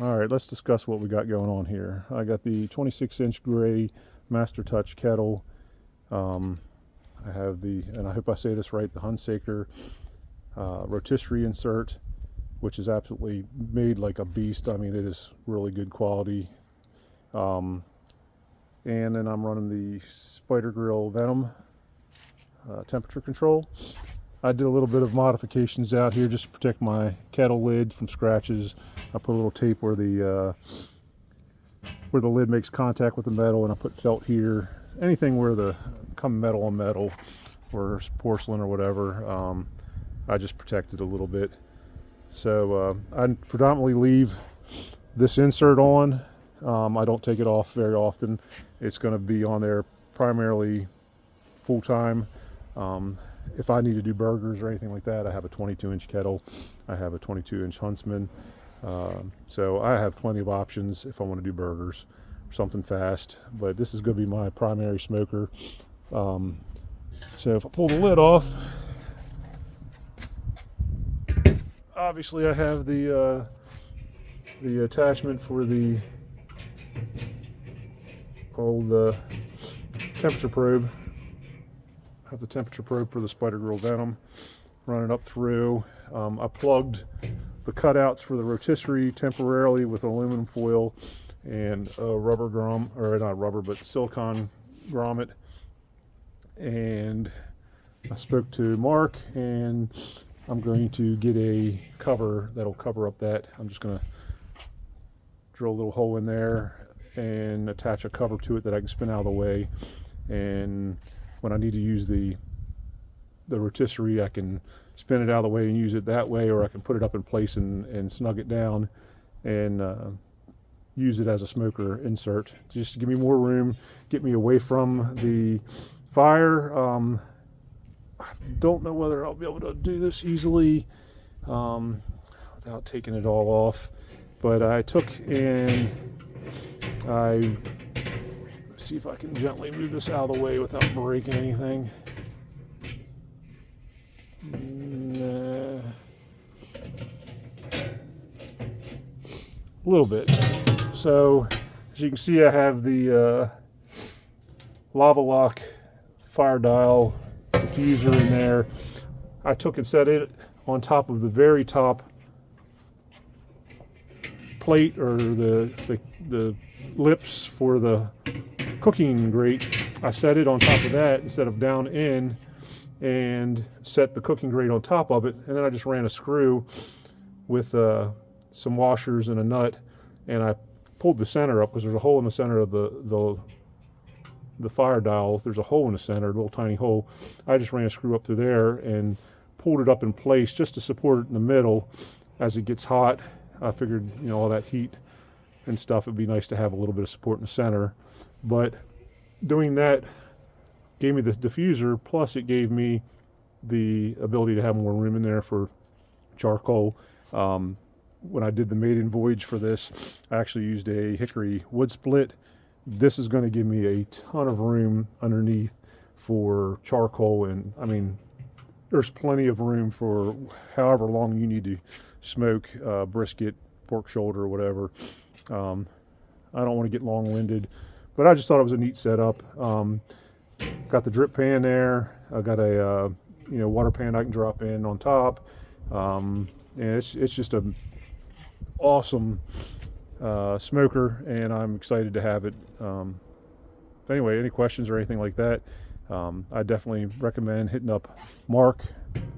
All right, let's discuss what we got going on here. I got the 26-inch gray Master Touch kettle. I have the, and I hope I say this right, the Hunsaker rotisserie insert, which is absolutely made like a beast. I mean, it is really good quality. And then I'm running the Spider Grill Venom temperature control. I did a little bit of modifications out here just to protect my kettle lid from scratches. I put a little tape where the lid makes contact with the metal, and I put felt here. Anything where the come metal on metal or porcelain or whatever, I just protect it a little bit. So I predominantly leave this insert on. I don't take it off very often. It's going to be on there primarily full time. If I need to do burgers or anything like that, I have a 22-inch kettle. I have a 22-inch Huntsman. So I have plenty of options if I want to do burgers or something fast. But this is going to be my primary smoker. So if I pull the lid off, obviously I have the attachment for the old temperature probe. I have the temperature probe for the Spider Grill Venom. Run it up through. I plugged the cutouts for the rotisserie temporarily with aluminum foil and a rubber or not rubber, but silicone grommet. And I spoke to Mark, and I'm going to get a cover that'll cover up that. I'm just going to drill a little hole in there and attach a cover to it that I can spin out of the way. And when I need to use the rotisserie, I can spin it out of the way and use it that way, or I can put it up in place and snug it down and use it as a smoker insert, just to give me more room, get me away from the fire. I don't know whether I'll be able to do this easily without taking it all off, but I took and see if I can gently move this out of the way without breaking anything. A little bit. So as you can see, I have the lava lock fire dial diffuser in there. I took and set it on top of the very top plate, or the lips for the cooking grate. I set it on top of that instead of down in, and set the cooking grate on top of it, and then I just ran a screw with some washers and a nut, and I pulled the center up because there's a hole in the center of the fire dial. There's a hole in the center, a little tiny hole. I just ran a screw up through there and pulled it up in place just to support it in the middle as it gets hot. I figured, all that heat and stuff, it'd be nice to have a little bit of support in the center. But doing that gave me the diffuser, plus it gave me the ability to have more room in there for charcoal. When I did the maiden voyage for this, I actually used a hickory wood split. This is going to give me a ton of room underneath for charcoal, and I mean, there's plenty of room for however long you need to smoke brisket, pork shoulder, or whatever. I don't want to get long-winded, but I just thought it was a neat setup. Got the drip pan there. I got a water pan I can drop in on top, and it's just a awesome smoker, and I'm excited to have it. Anyway, any questions or anything like that, I definitely recommend hitting up Mark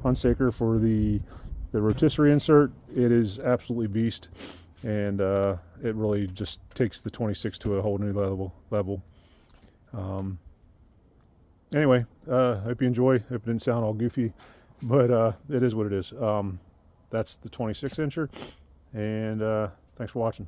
Hunsaker for the rotisserie insert. It is absolutely beast, and it really just takes the 26 to a whole new level. Anyway, hope you enjoy. Hope it didn't sound all goofy, but it is what it is. That's the 26 incher, and thanks for watching.